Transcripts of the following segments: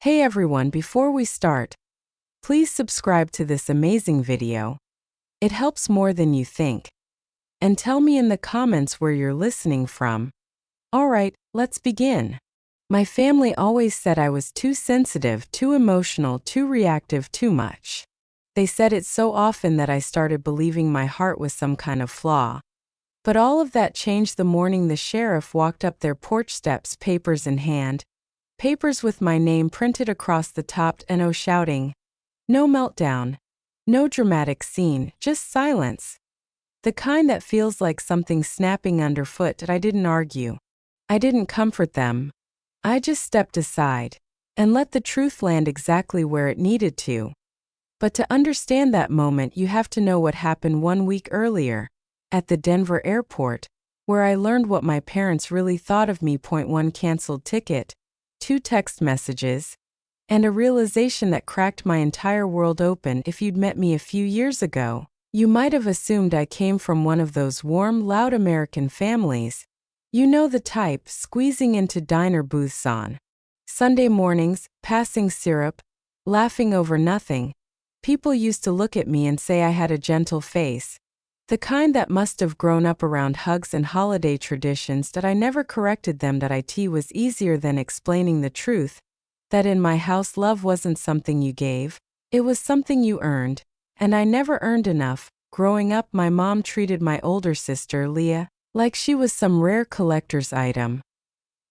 Hey everyone, before we start, please subscribe to this amazing video. It helps more than you think. And tell me in the comments where you're listening from. Alright, let's begin. My family always said I was too sensitive, too emotional, too reactive, too much. They said it so often that I started believing my heart was some kind of flaw. But all of that changed the morning the sheriff walked up their porch steps, papers in hand. Papers with my name printed across the top and shouting. No meltdown. No dramatic scene, just silence. The kind that feels like something snapping underfoot. But I didn't argue. I didn't comfort them. I just stepped aside and let the truth land exactly where it needed to. But to understand that moment, you have to know what happened 1 week earlier, at the Denver airport, where I learned what my parents really thought of me. Point 1, canceled ticket, 2 text messages, and a realization that cracked my entire world open. If you'd met me a few years ago, you might have assumed I came from one of those warm, loud American families. You know the type, squeezing into diner booths on Sunday mornings, passing syrup, laughing over nothing. People used to look at me and say I had a gentle face. The kind that must have grown up around hugs and holiday traditions. That I never corrected them. That it was easier than explaining the truth. That in my house love wasn't something you gave, it was something you earned. And I never earned enough. Growing up, my mom treated my older sister, Leah, like she was some rare collector's item.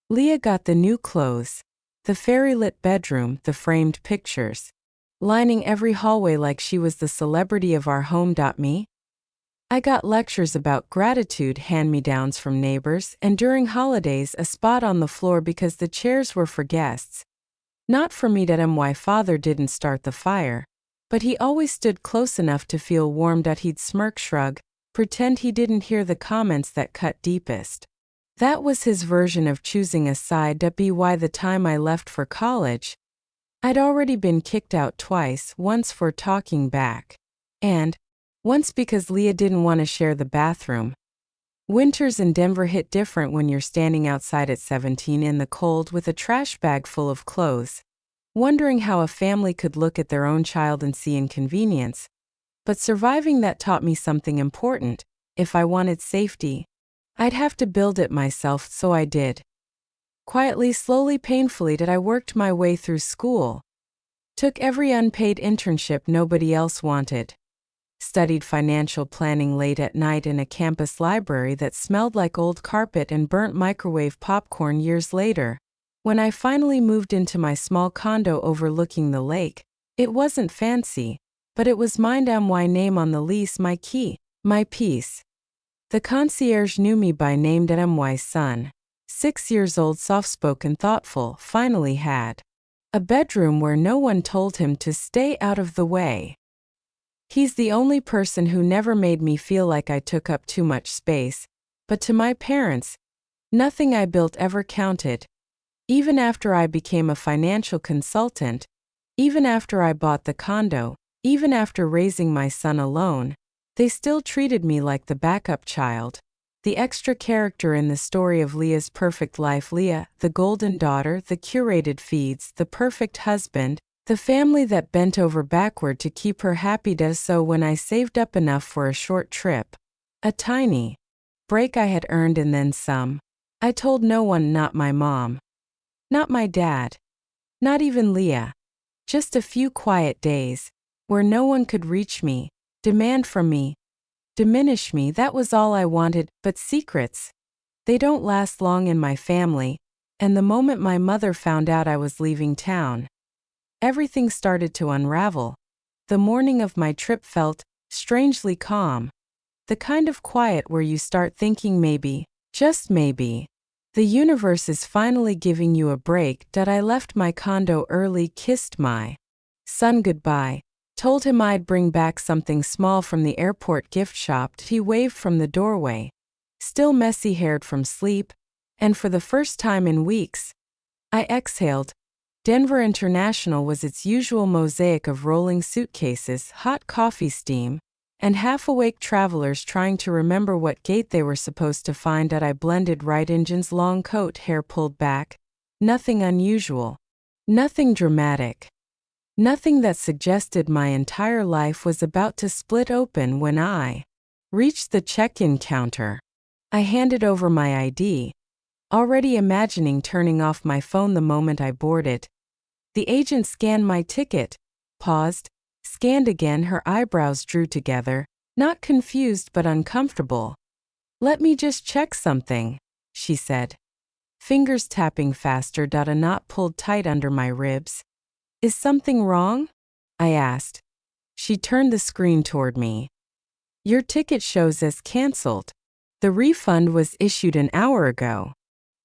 Leah got the new clothes, the fairy-lit bedroom, the framed pictures, lining every hallway like she was the celebrity of our home. Me? I got lectures about gratitude, hand-me-downs from neighbors, and during holidays a spot on the floor because the chairs were for guests. Not for me. My father didn't start the fire, but he always stood close enough to feel warmed. He'd smirk, shrug, pretend he didn't hear the comments that cut deepest. That was his version of choosing a side. By the time I left for college, I'd already been kicked out twice, once for talking back, and once because Leah didn't want to share the bathroom. Winters in Denver hit different when you're standing outside at 17 in the cold with a trash bag full of clothes, wondering how a family could look at their own child and see inconvenience. But surviving that taught me something important. If I wanted safety, I'd have to build it myself, so I did. Quietly, slowly, painfully, I worked my way through school. Took every unpaid internship nobody else wanted. Studied financial planning late at night in a campus library that smelled like old carpet and burnt microwave popcorn. Years later, when I finally moved into my small condo overlooking the lake, it wasn't fancy, but it was mine. My name on the lease, my key, my peace. The concierge knew me by name. My son, 6 years old, soft-spoken, thoughtful, finally had a bedroom where no one told him to stay out of the way. He's the only person who never made me feel like I took up too much space, but to my parents, nothing I built ever counted. Even after I became a financial consultant, even after I bought the condo, even after raising my son alone, they still treated me like the backup child, the extra character in the story of Leah's perfect life. Leah, the golden daughter, the curated feeds, the perfect husband, the family that bent over backward to keep her happy. So when I saved up enough for a short trip, a tiny break I had earned and then some, I told no one. Not my mom, not my dad, not even Leah. Just a few quiet days, where no one could reach me, demand from me, diminish me. That was all I wanted. But secrets, they don't last long in my family, and the moment my mother found out I was leaving town, everything started to unravel. The morning of my trip felt strangely calm. The kind of quiet where you start thinking maybe, just maybe, the universe is finally giving you a break. I left my condo early, kissed my son goodbye, told him I'd bring back something small from the airport gift shop. He waved from the doorway, still messy-haired from sleep, and for the first time in weeks, I exhaled. Denver International was its usual mosaic of rolling suitcases, hot coffee steam, and half-awake travelers trying to remember what gate they were supposed to find. I blended right. Engine's long coat, hair pulled back, nothing unusual. Nothing dramatic. Nothing that suggested my entire life was about to split open when I reached the check-in counter. I handed over my ID, already imagining turning off my phone the moment I boarded. The agent scanned my ticket, paused, scanned again. Her eyebrows drew together, not confused but uncomfortable. "Let me just check something," she said, fingers tapping faster. A knot pulled tight under my ribs. "Is something wrong?" I asked. She turned the screen toward me. "Your ticket shows as canceled. The refund was issued an hour ago."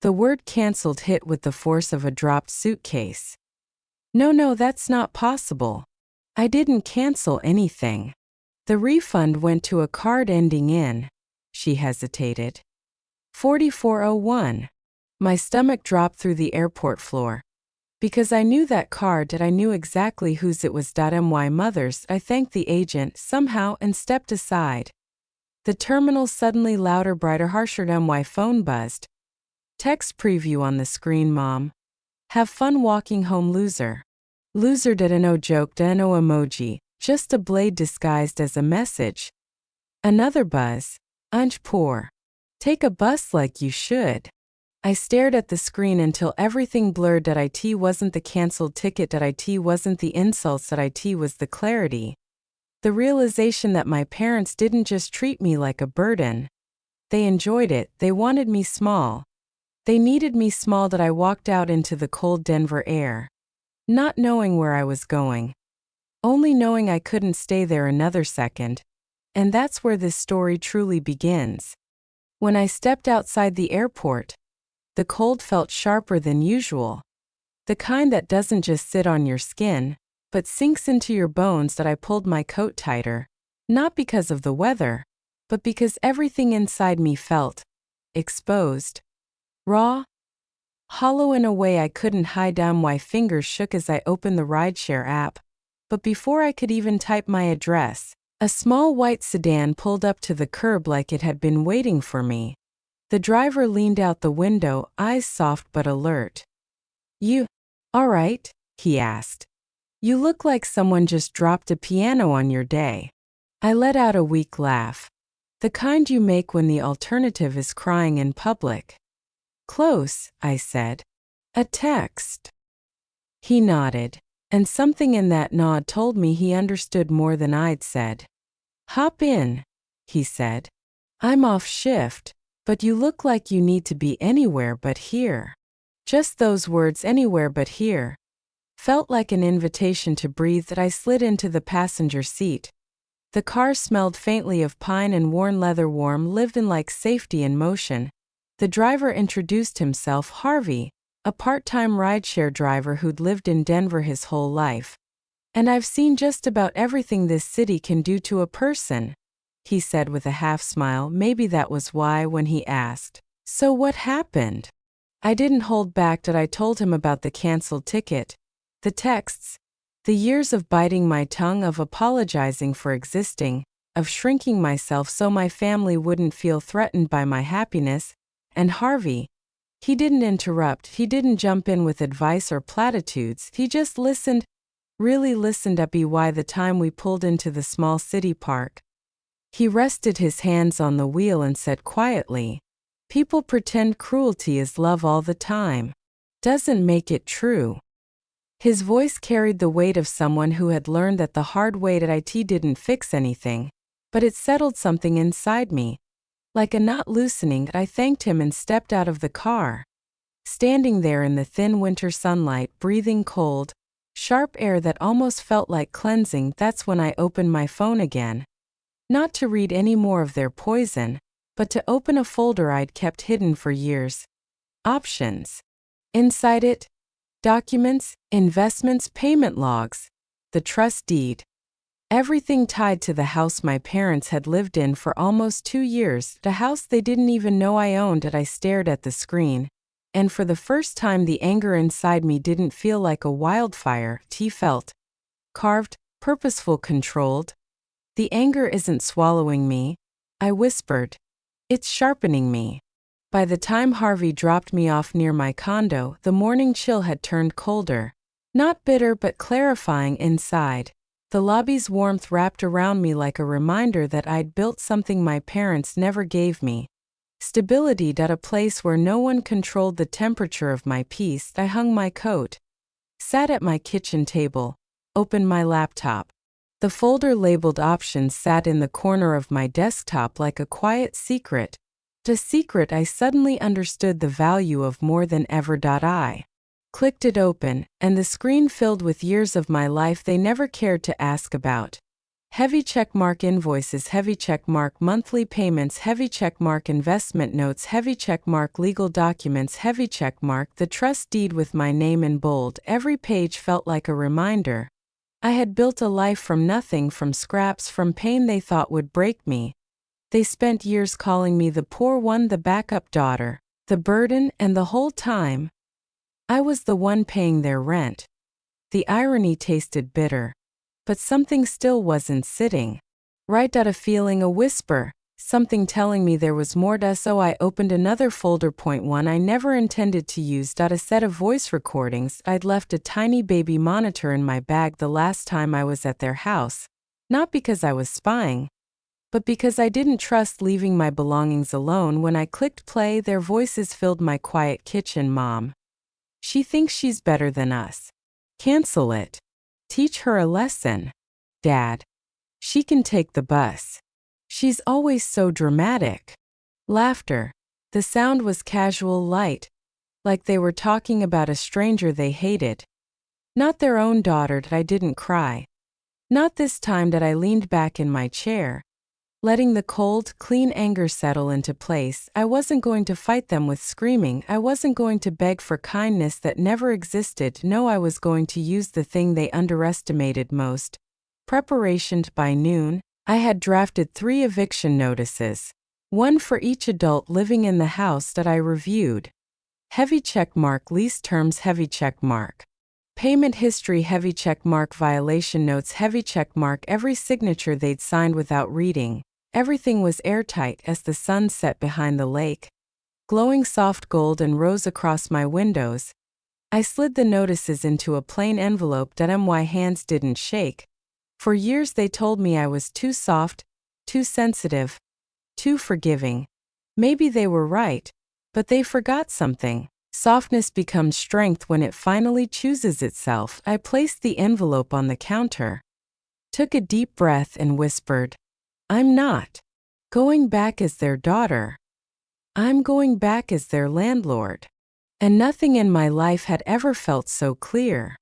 The word canceled hit with the force of a dropped suitcase. No, that's not possible. I didn't cancel anything. The refund went to a card ending in," she hesitated, 4401. My stomach dropped through the airport floor. Because I knew that card, I knew exactly whose it was. My mother's. I thanked the agent somehow and stepped aside. The terminal suddenly louder, brighter, harsher. My phone buzzed. Text preview on the screen. "Mom. Have fun walking home, loser." Loser. No joke. No emoji. Just a blade disguised as a message. Another buzz. "Unch poor. Take a bus like you should." I stared at the screen until everything blurred. It wasn't the canceled ticket. It wasn't the insults. It was the clarity. The realization that my parents didn't just treat me like a burden. They enjoyed it. They wanted me small. They needed me small. I walked out into the cold Denver air, not knowing where I was going, only knowing I couldn't stay there another second. And that's where this story truly begins. When I stepped outside the airport, the cold felt sharper than usual. The kind that doesn't just sit on your skin, but sinks into your bones. I pulled my coat tighter, not because of the weather, but because everything inside me felt exposed, raw, hollow in a way I couldn't hide. My fingers shook as I opened the rideshare app, but before I could even type my address, a small white sedan pulled up to the curb like it had been waiting for me. The driver leaned out the window, eyes soft but alert. "You all right?" he asked. "You look like someone just dropped a piano on your day." I let out a weak laugh. The kind you make when the alternative is crying in public. "Close," I said. "A text." He nodded, and something in that nod told me he understood more than I'd said. "Hop in," he said. "I'm off shift, but you look like you need to be anywhere but here." Just those words, anywhere but here, felt like an invitation to breathe. I slid into the passenger seat. The car smelled faintly of pine and worn leather, warm, lived-in like safety in motion. The driver introduced himself, Harvey, a part-time rideshare driver who'd lived in Denver his whole life. "And I've seen just about everything this city can do to a person," he said with a half smile. Maybe that was why when he asked, "So what happened?" I didn't hold back. I told him about the canceled ticket, the texts, the years of biting my tongue, of apologizing for existing, of shrinking myself so my family wouldn't feel threatened by my happiness. And Harvey, he didn't interrupt. He didn't jump in with advice or platitudes. He just listened, really listened. By the time we pulled into the small city park, he rested his hands on the wheel and said quietly, "People pretend cruelty is love all the time. Doesn't make it true." His voice carried the weight of someone who had learned that the hard way. It didn't fix anything, but it settled something inside me. Like a knot loosening, I thanked him and stepped out of the car. Standing there in the thin winter sunlight, breathing cold, sharp air that almost felt like cleansing, that's when I opened my phone again. Not to read any more of their poison, but to open a folder I'd kept hidden for years. Options. Inside it, documents, investments, payment logs, the trust deed. Everything tied to the house my parents had lived in for almost 2 years, the house they didn't even know I owned. I stared at the screen, and for the first time the anger inside me didn't feel like a wildfire. It felt carved, purposeful, controlled. "The anger isn't swallowing me," I whispered. "It's sharpening me." By the time Harvey dropped me off near my condo, the morning chill had turned colder. Not bitter but clarifying inside. The lobby's warmth wrapped around me like a reminder that I'd built something my parents never gave me. Stability. At a place where no one controlled the temperature of my peace. I hung my coat, sat at my kitchen table, opened my laptop. The folder labeled options sat in the corner of my desktop like a quiet secret. A secret I suddenly understood the value of more than ever. I clicked it open, and the screen filled with years of my life they never cared to ask about. Heavy checkmark invoices, heavy checkmark monthly payments, heavy checkmark investment notes, heavy checkmark legal documents, heavy checkmark the trust deed with my name in bold. Every page felt like a reminder. I had built a life from nothing, from scraps, from pain they thought would break me. They spent years calling me the poor one, the backup daughter, the burden, and the whole time, I was the one paying their rent. The irony tasted bitter. But something still wasn't sitting right. A feeling, a whisper, something telling me there was more. So I opened another folder. Point one I never intended to use. A set of voice recordings. I'd left a tiny baby monitor in my bag the last time I was at their house. Not because I was spying, but because I didn't trust leaving my belongings alone. When I clicked play, their voices filled my quiet kitchen. Mom. She thinks she's better than us. Cancel it. Teach her a lesson. Dad. She can take the bus. She's always so dramatic. Laughter. The sound was casual, light, like they were talking about a stranger they hated. Not their own daughter. I didn't cry. Not this time. I leaned back in my chair, letting the cold, clean anger settle into place. I wasn't going to fight them with screaming. I wasn't going to beg for kindness that never existed. No, I was going to use the thing they underestimated most: preparation. By noon, I had drafted 3 eviction notices, one for each adult living in the house. I reviewed. Heavy checkmark lease terms, heavy checkmark payment history, heavy checkmark violation notes, heavy checkmark every signature they'd signed without reading. Everything was airtight as the sun set behind the lake, glowing soft gold and rose across my windows. I slid the notices into a plain envelope. My hands didn't shake. For years they told me I was too soft, too sensitive, too forgiving. Maybe they were right, but they forgot something. Softness becomes strength when it finally chooses itself. I placed the envelope on the counter, took a deep breath and whispered, I'm not going back as their daughter. I'm going back as their landlord. And nothing in my life had ever felt so clear.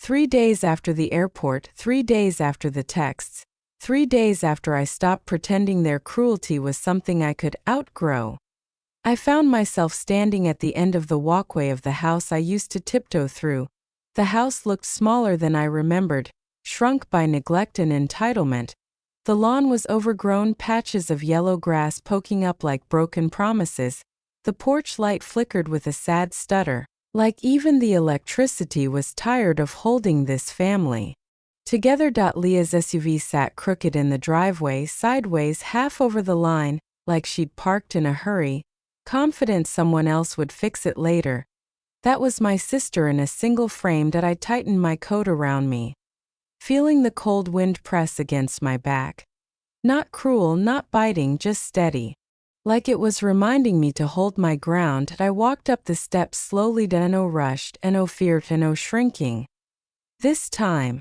3 days after the airport, 3 days after the texts, 3 days after I stopped pretending their cruelty was something I could outgrow, I found myself standing at the end of the walkway of the house I used to tiptoe through. The house looked smaller than I remembered, shrunk by neglect and entitlement. The lawn was overgrown, patches of yellow grass poking up like broken promises. The porch light flickered with a sad stutter, like even the electricity was tired of holding this family together. Leah's SUV sat crooked in the driveway, sideways, half over the line, like she'd parked in a hurry, confident someone else would fix it later. That was my sister in a single frame. I tightened my coat around me, feeling the cold wind press against my back. Not cruel, not biting, just steady. Like it was reminding me to hold my ground. I walked up the steps slowly. No rushed, no fear, no shrinking. This time,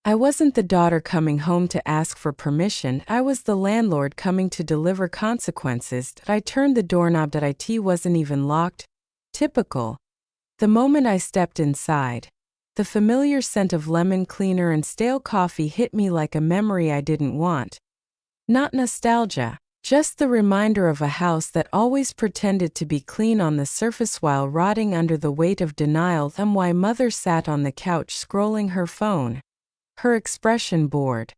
I wasn't the daughter coming home to ask for permission. I was the landlord coming to deliver consequences. I turned the doorknob. It wasn't even locked. Typical. The moment I stepped inside, the familiar scent of lemon cleaner and stale coffee hit me like a memory I didn't want. Not nostalgia, just the reminder of a house that always pretended to be clean on the surface while rotting under the weight of denial. My mother sat on the couch scrolling her phone, her expression bored,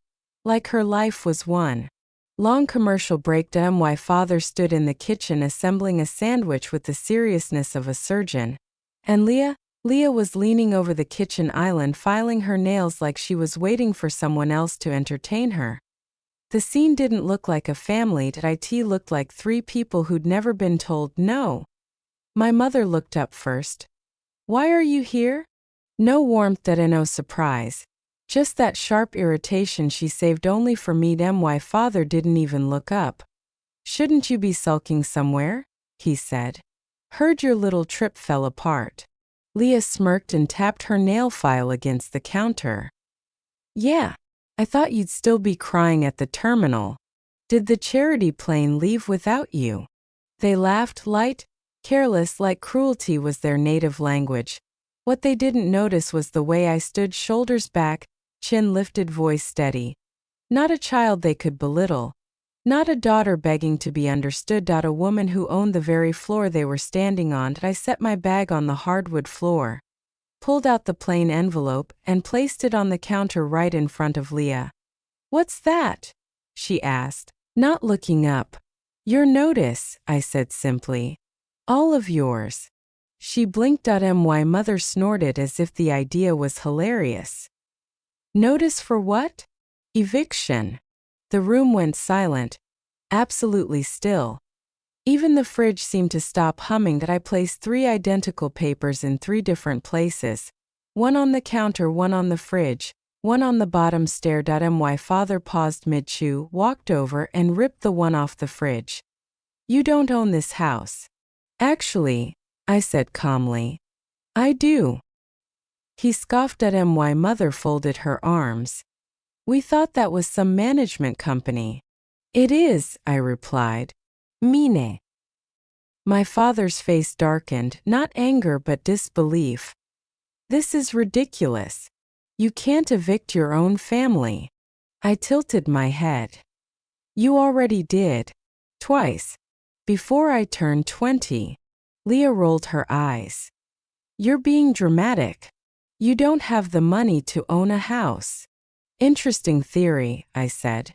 like her life was one long commercial break. My father stood in the kitchen assembling a sandwich with the seriousness of a surgeon. And Leah was leaning over the kitchen island filing her nails like she was waiting for someone else to entertain her. The scene didn't look like a family. It looked like 3 people who'd never been told no. My mother looked up first. Why are you here? No warmth and no surprise. Just that sharp irritation she saved only for me. My father didn't even look up. Shouldn't you be sulking somewhere? He said. Heard your little trip fell apart. Leah smirked and tapped her nail file against the counter. Yeah, I thought you'd still be crying at the terminal. Did the charity plane leave without you? They laughed, light, careless, like cruelty was their native language. What they didn't notice was the way I stood, shoulders back, chin lifted, voice steady. Not a child they could belittle. Not a daughter begging to be understood. A woman who owned the very floor they were standing on. I set my bag on the hardwood floor, pulled out the plain envelope, and placed it on the counter right in front of Leah. What's that? She asked, not looking up. Your notice, I said simply. All of yours. She blinked. My mother snorted as if the idea was hilarious. Notice for what? Eviction. The room went silent, absolutely still. Even the fridge seemed to stop humming. I placed 3 identical papers in 3 different places, one on the counter, one on the fridge, one on the bottom stair. My father paused mid-chew, walked over, and ripped the one off the fridge. You don't own this house. Actually, I said calmly. I do. He scoffed. My mother folded her arms. We thought that was some management company. It is, I replied. Mine. My father's face darkened, not anger but disbelief. This is ridiculous. You can't evict your own family. I tilted my head. You already did. Twice. Before I turned 20. Leah rolled her eyes. You're being dramatic. You don't have the money to own a house. Interesting theory, I said.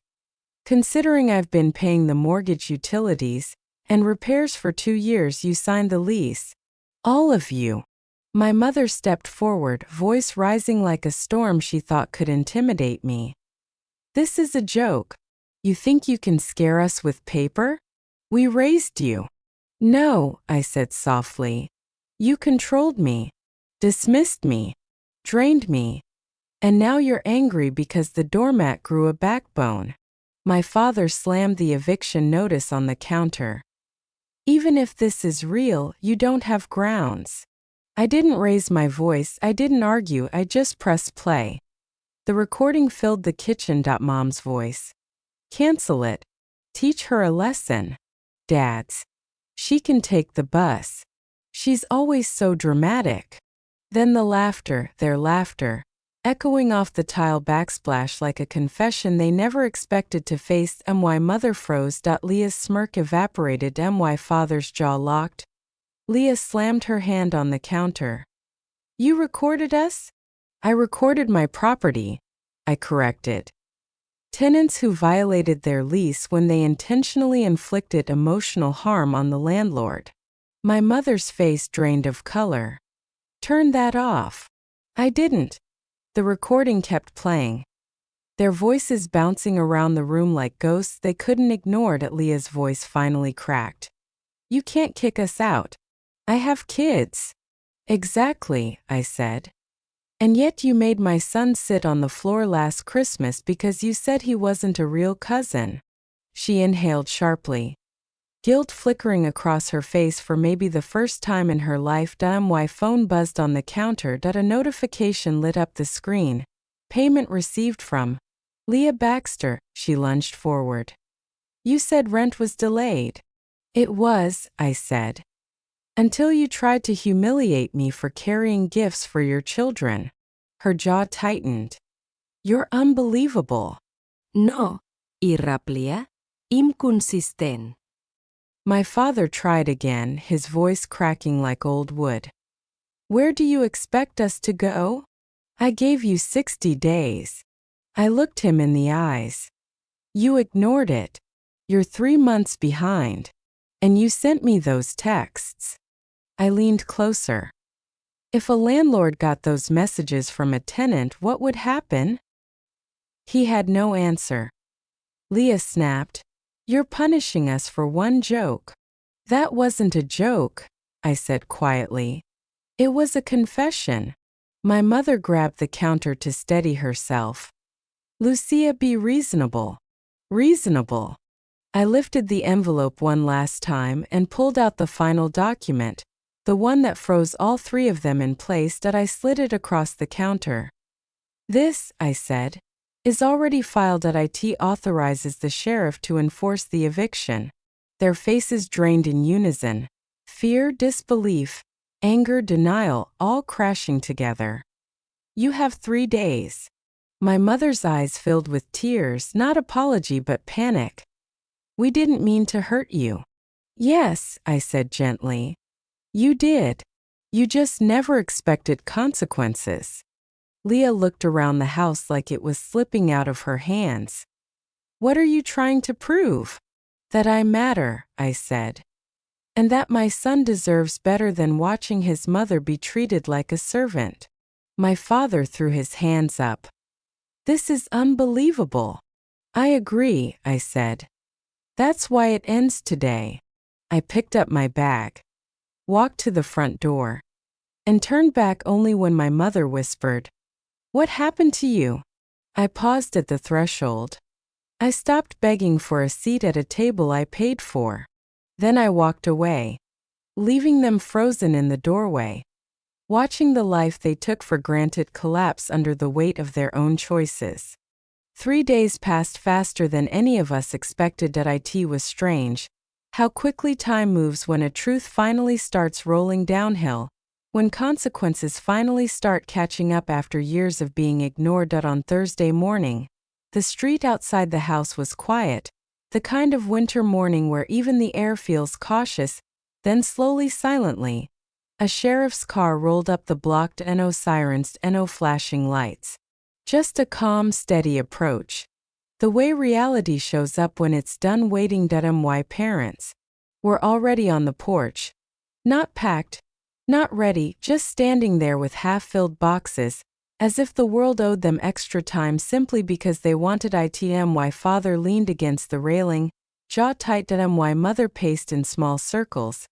Considering I've been paying the mortgage, utilities, and repairs for 2 years, you signed the lease. All of you. My mother stepped forward, voice rising like a storm she thought could intimidate me. This is a joke. You think you can scare us with paper? We raised you. No, I said softly. You controlled me, dismissed me, drained me. And now you're angry because the doormat grew a backbone. My father slammed the eviction notice on the counter. Even if this is real, you don't have grounds. I didn't raise my voice, I didn't argue, I just pressed play. The recording filled the kitchen. Mom's voice. Cancel it. Teach her a lesson. Dad's. She can take the bus. She's always so dramatic. Then the laughter, their laughter, echoing off the tile backsplash like a confession they never expected to face. My mother froze. Leah's smirk evaporated. My father's jaw locked. Leah slammed her hand on the counter. You recorded us? I recorded my property, I corrected. Tenants who violated their lease when they intentionally inflicted emotional harm on the landlord. My mother's face drained of color. Turn that off. I didn't. The recording kept playing. Their voices bouncing around the room like ghosts they couldn't ignore. Leah's voice finally cracked. You can't kick us out. I have kids. Exactly, I said. And yet you made my son sit on the floor last Christmas because you said he wasn't a real cousin. She inhaled sharply. Guilt flickering across her face for maybe the first time in her life. My phone buzzed on the counter. A notification lit up the screen. Payment received from Leah Baxter. She lunged forward. You said rent was delayed. It was, I said. Until you tried to humiliate me for carrying gifts for your children. Her jaw tightened. You're unbelievable. No, irraplia, inconsistent. My father tried again, his voice cracking like old wood. Where do you expect us to go? I gave you 60 days. I looked him in the eyes. You ignored it. You're 3 months behind. And you sent me those texts. I leaned closer. If a landlord got those messages from a tenant, what would happen? He had no answer. Leah snapped. You're punishing us for one joke. That wasn't a joke, I said quietly. It was a confession. My mother grabbed the counter to steady herself. Lucia, be reasonable. Reasonable. I lifted the envelope one last time and pulled out the final document, the one that froze all three of them in place. That I slid it across the counter. This, I said, is already filed. That IT authorizes the sheriff to enforce the eviction. Their faces drained in unison. Fear, disbelief, anger, denial, all crashing together. You have 3 days. My mother's eyes filled with tears, not apology but panic. We didn't mean to hurt you. Yes, I said gently. You did. You just never expected consequences. Leah looked around the house like it was slipping out of her hands. What are you trying to prove? That I matter, I said. And that my son deserves better than watching his mother be treated like a servant. My father threw his hands up. This is unbelievable. I agree, I said. That's why it ends today. I picked up my bag, walked to the front door, and turned back only when my mother whispered, "What happened to you?" I paused at the threshold. I stopped begging for a seat at a table I paid for. Then I walked away, leaving them frozen in the doorway, watching the life they took for granted collapse under the weight of their own choices. 3 days passed faster than any of us expected. It was strange how quickly time moves when a truth finally starts rolling downhill, when consequences finally start catching up after years of being ignored. On Thursday morning, the street outside the house was quiet, the kind of winter morning where even the air feels cautious. Then slowly, silently, a sheriff's car rolled up the block. No sirens, no flashing lights. Just a calm, steady approach. The way reality shows up when it's done waiting. My parents were already on the porch. Not packed, not ready, just standing there with half-filled boxes, as if the world owed them extra time simply because they wanted it. My father leaned against the railing, jaw tight. My mother paced in small circles,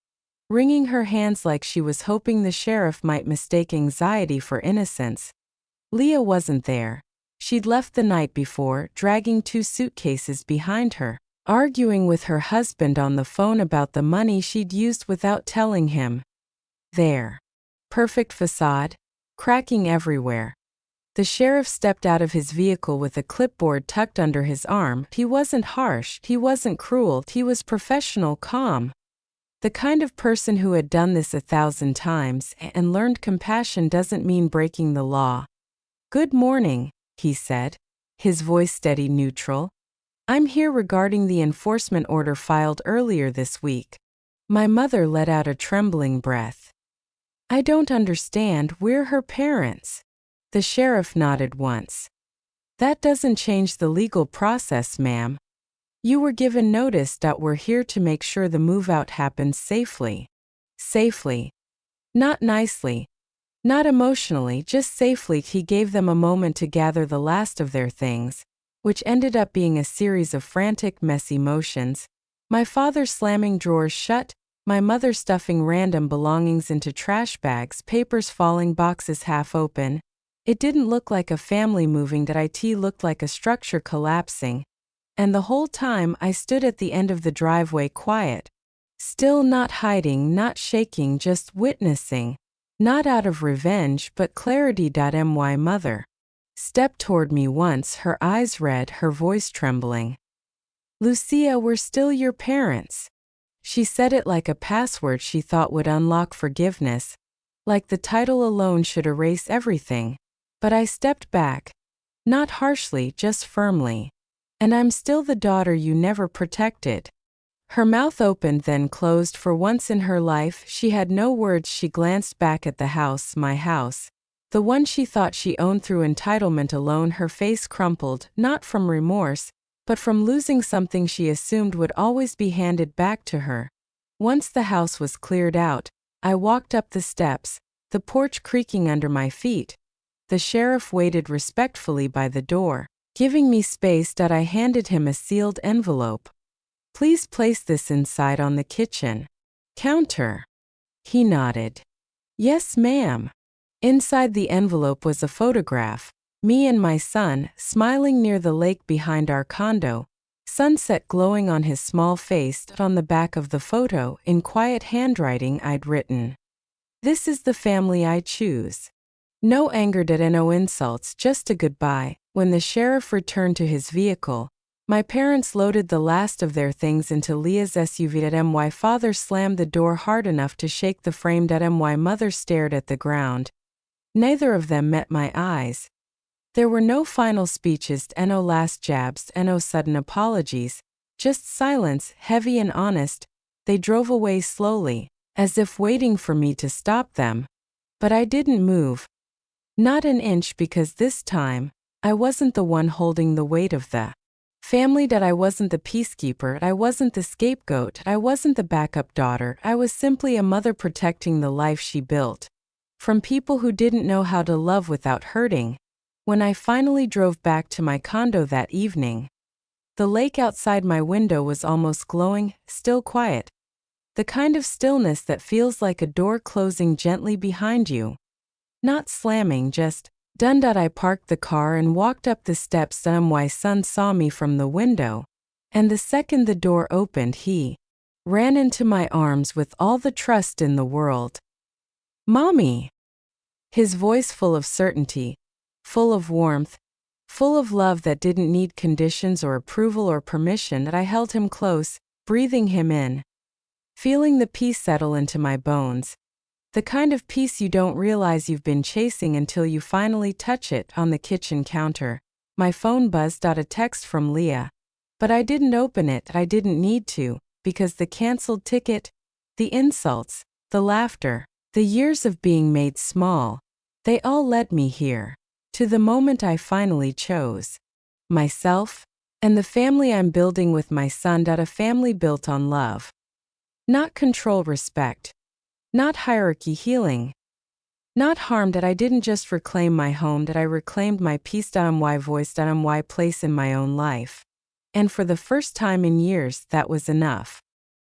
wringing her hands like she was hoping the sheriff might mistake anxiety for innocence. Leah wasn't there. She'd left the night before, dragging 2 suitcases behind her, arguing with her husband on the phone about the money she'd used without telling him. There. Perfect facade, cracking everywhere. The sheriff stepped out of his vehicle with a clipboard tucked under his arm. He wasn't harsh, he wasn't cruel, he was professional, calm. The kind of person who had done this 1,000 times and learned compassion doesn't mean breaking the law. Good morning, he said, his voice steady, neutral. I'm here regarding the enforcement order filed earlier this week. My mother let out a trembling breath. I don't understand, we're her parents. The sheriff nodded once. That doesn't change the legal process, ma'am. You were given notice. We're here to make sure the move-out happens safely. Safely. Not nicely. Not emotionally, just safely. He gave them a moment to gather the last of their things, which ended up being a series of frantic, messy motions. My father slamming drawers shut, my mother stuffing random belongings into trash bags, papers falling, boxes half open. It didn't look like a family moving. It looked like a structure collapsing. And the whole time I stood at the end of the driveway, quiet. Still, not hiding, not shaking, just witnessing. Not out of revenge, but clarity. My mother stepped toward me once, her eyes red, her voice trembling. Lucia, we're still your parents. She said it like a password she thought would unlock forgiveness, like the title alone should erase everything. But I stepped back. Not harshly, just firmly. And I'm still the daughter you never protected. Her mouth opened then closed. For once in her life, she had no words. She glanced back at the house, my house, the one she thought she owned through entitlement alone. Her face crumpled, not from remorse, but from losing something she assumed would always be handed back to her. Once the house was cleared out, I walked up the steps, the porch creaking under my feet. The sheriff waited respectfully by the door, giving me space. I handed him a sealed envelope. Please place this inside on the kitchen counter. He nodded. Yes, ma'am. Inside the envelope was a photograph, me and my son, smiling near the lake behind our condo, sunset glowing on his small face. On the back of the photo, in quiet handwriting, I'd written, "This is the family I choose." No anger, no insults, just a goodbye. When the sheriff returned to his vehicle, my parents loaded the last of their things into Leah's SUV. My father slammed the door hard enough to shake the frame. My mother stared at the ground. Neither of them met my eyes. There were no final speeches, no last jabs, no sudden apologies, just silence, heavy and honest. They drove away slowly, as if waiting for me to stop them. But I didn't move. Not an inch, because this time, I wasn't the one holding the weight of the family. I wasn't the peacekeeper, I wasn't the scapegoat, I wasn't the backup daughter. I was simply a mother protecting the life she built from people who didn't know how to love without hurting. When I finally drove back to my condo that evening, the lake outside my window was almost glowing, still quiet. The kind of stillness that feels like a door closing gently behind you. Not slamming, just done. I parked the car and walked up the steps. My son saw me from the window, and the second the door opened, he ran into my arms with all the trust in the world. "Mommy!" His voice full of certainty, full of warmth, full of love that didn't need conditions or approval or permission. I held him close, breathing him in, feeling the peace settle into my bones. The kind of peace you don't realize you've been chasing until you finally touch it. On the kitchen counter, my phone buzzed. A text from Leah. But I didn't open it. I didn't need to, because the canceled ticket, the insults, the laughter, the years of being made small, they all led me here, to the moment I finally chose myself and the family I'm building with my son. A family built on love. Not control, respect. Not hierarchy, healing. Not harm. I didn't just reclaim my home, I reclaimed my peace. My voice. My place in my own life. And for the first time in years, that was enough.